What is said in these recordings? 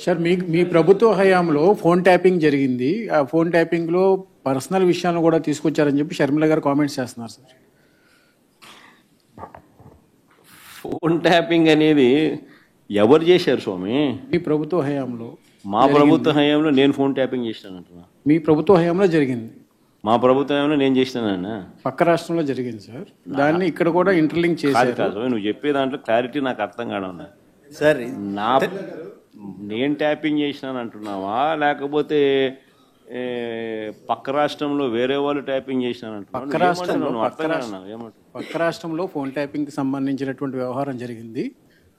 Sir మీ ప్రభుత్వ హయాంలో phone tapping జరిగింది. ఆ ఫోన్ ట్యాపింగ్ లో పర్సనల్ విషయాలను కూడా తీసుకొచ్చారని చెప్పి షర్మిల గారు కామెంట్స్ చేస్తున్నారు సార్. ఫోన్ ట్యాపింగ్ అనేది ఎవరు చేశారు స్వామి? మీ ప్రభుత్వ హయాంలో మా ప్రభుత్వ హయాంలో నేను ఫోన్ ట్యాపింగ్ చేసినానంటున్నా. మీ ప్రభుత్వ హయాంలో జరిగింది. మా ప్రభుత్వ హయాంలో నేను చేసినానన్నా. పక్క రాష్ట్రంలో జరిగింది సార్. దాన్ని ఇక్కడ కూడా ఇంటర్లింక్ చేశారు. కాదు నువ్వు చెప్పే దాంట్లో క్లారిటీ నాకు అర్థం కావడం సార్. నేను ట్యాపింగ్ చేసినాను అంటున్నావా, లేకపోతే పక్క రాష్ట్రంలో వేరే వాళ్ళు ట్యాపింగ్ చేసినాను అంటున్నావు? పక్క రాష్ట్రంలో ఫోన్ ట్యాపింగ్ కి సంబంధించినటువంటి వ్యవహారం జరిగింది.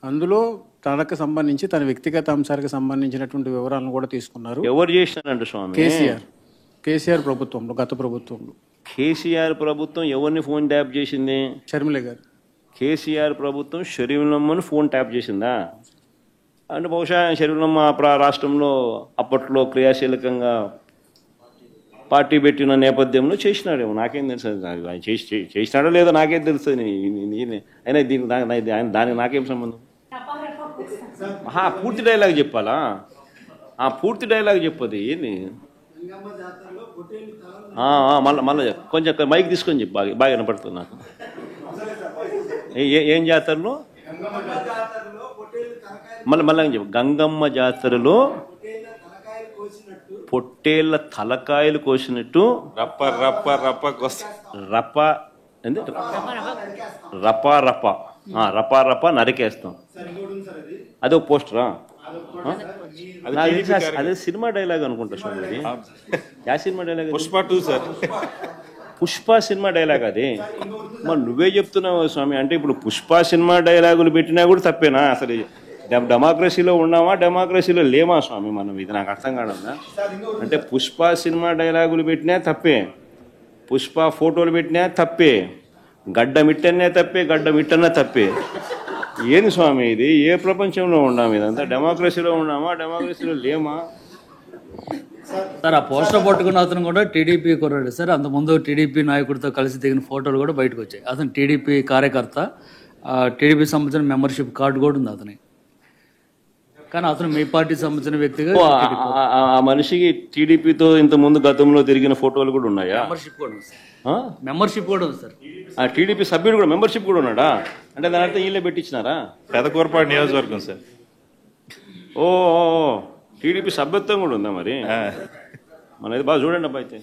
అందులో తనకు సంబంధించి తన వ్యక్తిగత అంశాలకు సంబంధించినటువంటి వివరాలను కూడా తీసుకున్నారు. ఎవరు చేసినారంట స్వామి? కేసీఆర్ ప్రభుత్వంలో, గత ప్రభుత్వంలో. కేసీఆర్ ప్రభుత్వం ఎవరిని ఫోన్ ట్యాప్ చేసింది? షర్మిల గారు. కేసీఆర్ ప్రభుత్వం షర్మిలమ్మను ఫోన్ ట్యాప్ చేసిందా? అంటే బహుశా షర్మిలమ్మ రాష్ట్రంలో అప్పట్లో క్రియాశీలకంగా పార్టీ పెట్టిన నేపథ్యంలో చేసినాడేమో, నాకేం తెలుసు. చేసినాడో లేదో నాకేం తెలుస్తుంది. అయినా దానికి నాకేం సంబంధం? పూర్తి డైలాగ్ చెప్పాలా? పూర్తి డైలాగ్ చెప్పదు ఏంది? మళ్ళీ కొంచెం మైక్ తీసుకొని చెప్పు, బాగా వినపడుతుంది నాకు. ఏం జాతరలో? మళ్ళీ చెప్పు. గంగమ్మ జాతరలో పొట్టేళ్ల తలకాయలు కోసినట్టు రప్ప రప్ప రప్ప రప్ప రపా రప రపా రప నరికేస్తాం. అదొక పోస్టరా? అదే సినిమా డైలాగ్ అనుకుంటా స్వామి. Yeah cinema dialogue? Pushpa 2 sir. Pushpa cinema dialogue అది. మరి నువ్వే చెప్తున్నావు స్వామి. అంటే ఇప్పుడు పుష్ప సినిమా డైలాగులు పెట్టినా కూడా తప్పేనా? అసలు డెమోక్రసీలో ఉన్నామా, డెమోక్రసీలో లేమా స్వామి మనం? ఇది నాకు అర్థం కావడా. అంటే పుష్ప సినిమా డైలాగులు పెట్టినా తప్పే, పుష్ప ఫోటోలు పెట్టినా తప్పే, గడ్డ మిట్టనే తప్పే, గడ్డ మిట్టనే తప్పే. ఏంది స్వామి ఇది? ఏ ప్రపంచంలో ఉన్నాము? ఇదంతా డెమోక్రసీలో ఉన్నామా, డెమోక్రసీలో లేమా? సార్, ఆ పోస్టర్ పట్టుకున్న అతను కూడా టీడీపీ కుర్రాడు సార్. అంతకుముందు టీడీపీ నాయకుడితో కలిసి దిగిన ఫోటోలు కూడా బయటకు వచ్చాయి. అతను టీడీపీ కార్యకర్త, టీడీపీ సంబంధించిన మెంబర్షిప్ కార్డు కూడా ఉంది అతని. కానీ అతను మీ పార్టీ సంబంధించిన వ్యక్తిగా. ఆ మనిషికి టీడీపీతో ఇంత ముందు గతంలో తిరిగిన ఫోటోలు కూడా ఉన్నాయా? మెంబర్షిప్ కూడా ఉంది సార్. మెంబర్షిప్ కూడా ఉంది సార్. ఆ టీడీపీ సభ్యుడు కూడా మెంబర్షిప్ కూడా ఉన్నాడా? అంటే దాని అర్థం వీళ్ళే పెట్టించినారా? పెదకూరపాడు నియోజకవర్గం సార్. ఓ టీడీపీ సభ్యత్వం కూడా ఉందా మరి? మనది బాగా చూడండి అబ్బా. అయితే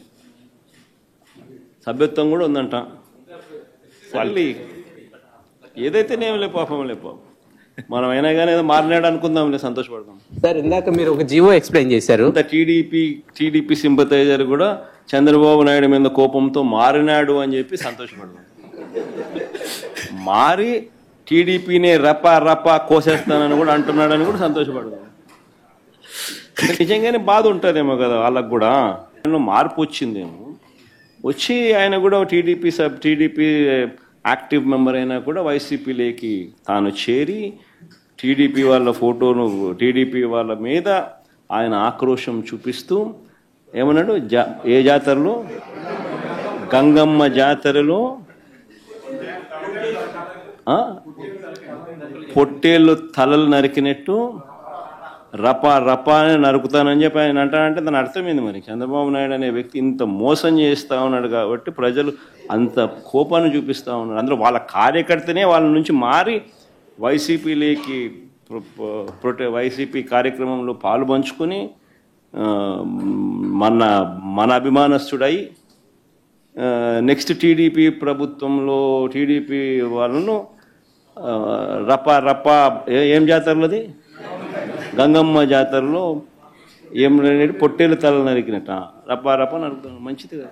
సభ్యత్వం కూడా ఉందంట. మళ్ళీ ఏదైతేనేం లే, పాపం లే పాపం. మనం అయినా కానీ ఏదో మారినాడు అనుకుందాంలే, సంతోషపడదాం. సార్, ఇందాక మీరు ఒక జీవో ఎక్స్ప్లెయిన్ చేశారు. టీడీపీ సింపథైజర్ కూడా చంద్రబాబు నాయుడు మీద కోపంతో మారినాడు అని చెప్పి సంతోషపడదాం. మారి టీడీపీనే రపా కోసేస్తానని కూడా అంటున్నాడని కూడా సంతోషపడదాం. నిజంగానే బాధ ఉంటుందేమో కదా వాళ్ళకు కూడా. మార్పు వచ్చిందేమో, వచ్చి ఆయన కూడా టీడీపీ యాక్టివ్ మెంబర్ అయినా కూడా వైసీపీలోకి తాను చేరి టీడీపీ వాళ్ళ ఫోటోను, టీడీపీ వాళ్ళ మీద ఆయన ఆక్రోశం చూపిస్తూ ఏమన్నాడు? ఏ జాతరలో? గంగమ్మ జాతరలో పొట్టేళ్ళు తలలు నరికినట్టు రపా అని నరుకుతానని చెప్పి ఆయన అంటానంటే దాని అర్థమైంది. మరి చంద్రబాబు నాయుడు అనే వ్యక్తి ఇంత మోసం చేస్తూ ఉన్నాడు కాబట్టి ప్రజలు అంత కోపాన్ని చూపిస్తూ ఉన్నారు. అందులో వాళ్ళ కార్యకర్తనే వాళ్ళ నుంచి మారి వైసీపీలోకి వైసీపీ కార్యక్రమంలో పాలు పంచుకొని మన అభిమానస్తుడై నెక్స్ట్ టీడీపీ ప్రభుత్వంలో టీడీపీ వాళ్ళను రపా ఏం జాతరలోది? గంగమ్మ జాతరలో ఏం పొట్టేలు తల నరికినట్ట రపా నరుకుతాను. మంచిది కదా.